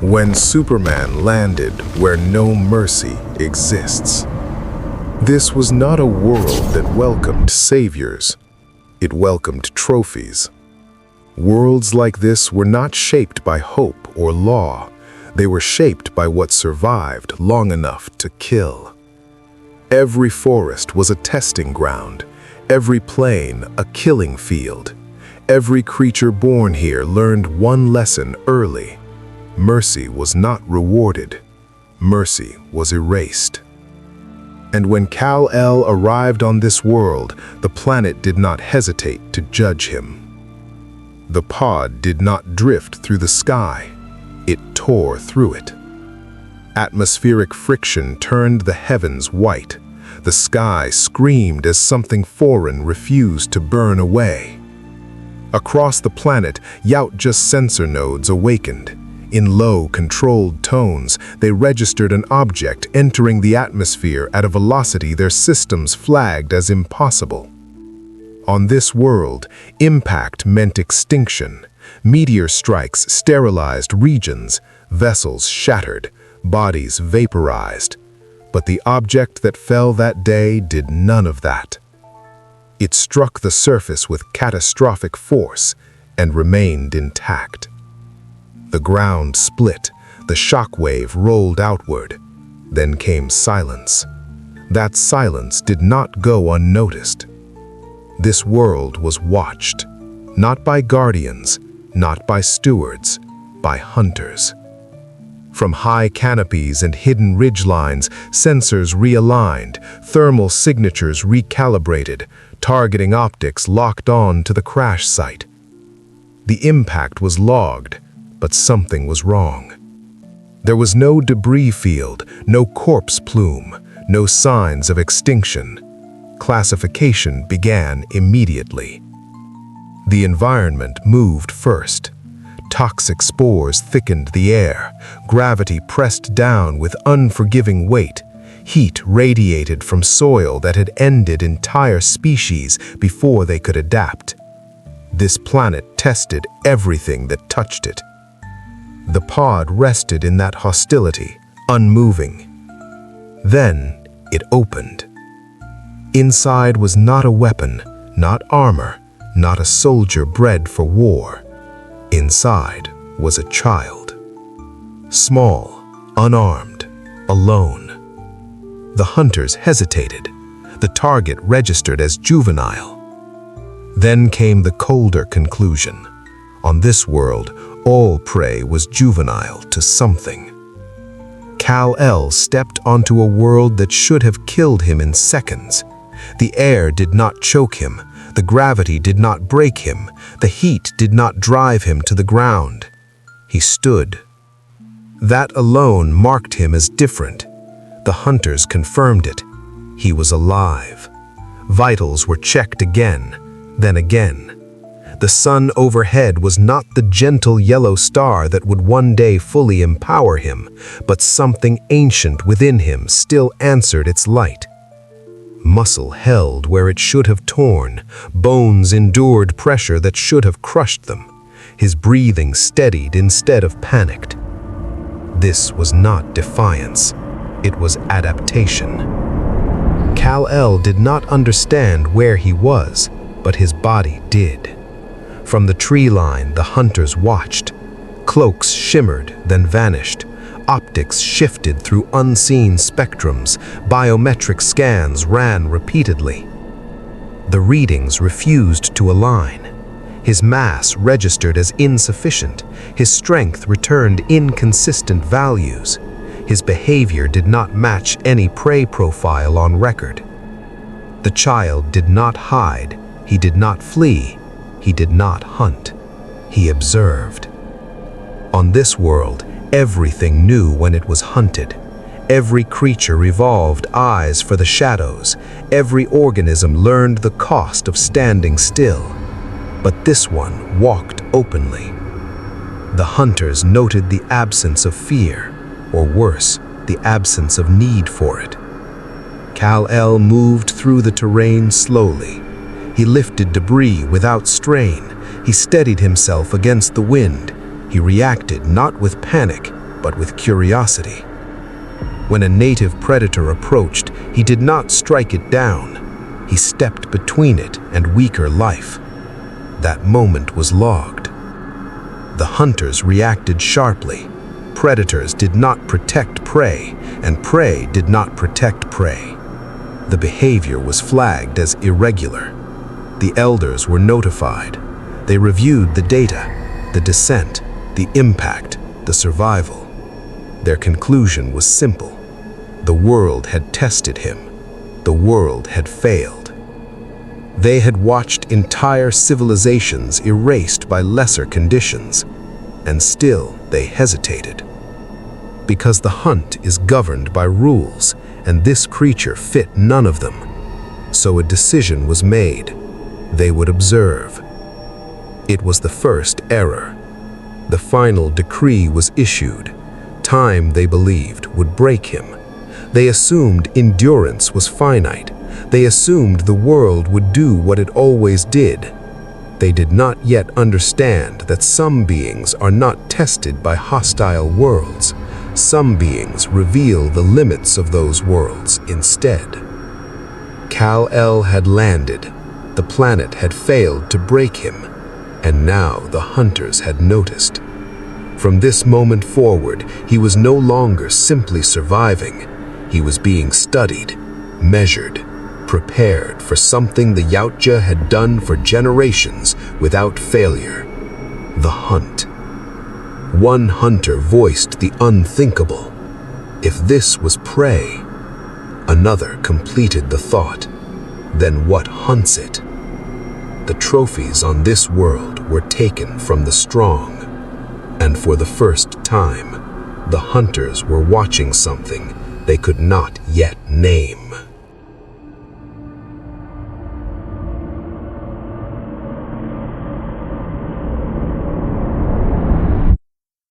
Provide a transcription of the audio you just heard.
When Superman landed where no mercy exists. This was not a world that welcomed saviors. It welcomed trophies. Worlds like this were not shaped by hope or law. They were shaped by what survived long enough to kill. Every forest was a testing ground, every plain a killing field. Every creature born here learned one lesson early. Mercy was not rewarded. Mercy was erased. And when Kal-El arrived on this world, the planet did not hesitate to judge him. The pod did not drift through the sky. It tore through it. Atmospheric friction turned the heavens white. The sky screamed as something foreign refused to burn away. Across the planet, Yautja's sensor nodes awakened. In low, controlled tones, they registered an object entering the atmosphere at a velocity their systems flagged as impossible. On this world, impact meant extinction. Meteor strikes sterilized regions, vessels shattered, bodies vaporized. But the object that fell that day did none of that. It struck the surface with catastrophic force and remained intact. The ground split, the shockwave rolled outward. Then came silence. That silence did not go unnoticed. This world was watched, not by guardians, not by stewards, by hunters. From high canopies and hidden ridgelines, sensors realigned, thermal signatures recalibrated, targeting optics locked on to the crash site. The impact was logged, but something was wrong. There was no debris field, no corpse plume, no signs of extinction. Classification began immediately. The environment moved first. Toxic spores thickened the air. Gravity pressed down with unforgiving weight. Heat radiated from soil that had ended entire species before they could adapt. This planet tested everything that touched it. The pod rested in that hostility, unmoving. Then it opened. Inside was not a weapon, not armor, not a soldier bred for war. Inside was a child. Small, unarmed, alone. The hunters hesitated. The target registered as juvenile. Then came the colder conclusion. On this world, all prey was juvenile to something. Kal-El stepped onto a world that should have killed him in seconds. The air did not choke him. The gravity did not break him. The heat did not drive him to the ground. He stood. That alone marked him as different. The hunters confirmed it. He was alive. Vitals were checked again, then again. The sun overhead was not the gentle yellow star that would one day fully empower him, but something ancient within him still answered its light. Muscle held where it should have torn, bones endured pressure that should have crushed them. His breathing steadied instead of panicked. This was not defiance, it was adaptation. Kal-El did not understand where he was, but his body did. From the tree line, the hunters watched. Cloaks shimmered, then vanished. Optics shifted through unseen spectrums. Biometric scans ran repeatedly. The readings refused to align. His mass registered as insufficient. His strength returned inconsistent values. His behavior did not match any prey profile on record. The child did not hide. He did not flee. He did not hunt. He observed. On this world, everything knew when it was hunted. Every creature evolved eyes for the shadows. Every organism learned the cost of standing still. But this one walked openly. The hunters noted the absence of fear, or worse, the absence of need for it. Kal-El moved through the terrain slowly. He lifted debris without strain. He steadied himself against the wind. He reacted not with panic, but with curiosity. When a native predator approached, he did not strike it down. He stepped between it and weaker life. That moment was logged. The hunters reacted sharply. Predators did not protect prey, and prey did not protect prey. The behavior was flagged as irregular. The elders were notified. They reviewed the data, the descent, the impact, the survival. Their conclusion was simple. The world had tested him. The world had failed. They had watched entire civilizations erased by lesser conditions, and still they hesitated. Because the hunt is governed by rules, and this creature fit none of them. So a decision was made. They would observe. It was the first error. The final decree was issued. Time, they believed, would break him. They assumed endurance was finite. They assumed the world would do what it always did. They did not yet understand that some beings are not tested by hostile worlds. Some beings reveal the limits of those worlds instead. Kal-El had landed. The planet had failed to break him, and now the hunters had noticed. From this moment forward, he was no longer simply surviving. He was being studied, measured, prepared for something the Yautja had done for generations without failure: the hunt. One hunter voiced the unthinkable. If this was prey, another completed the thought. Then what hunts it? The trophies on this world were taken from the strong, and for the first time, the hunters were watching something they could not yet name.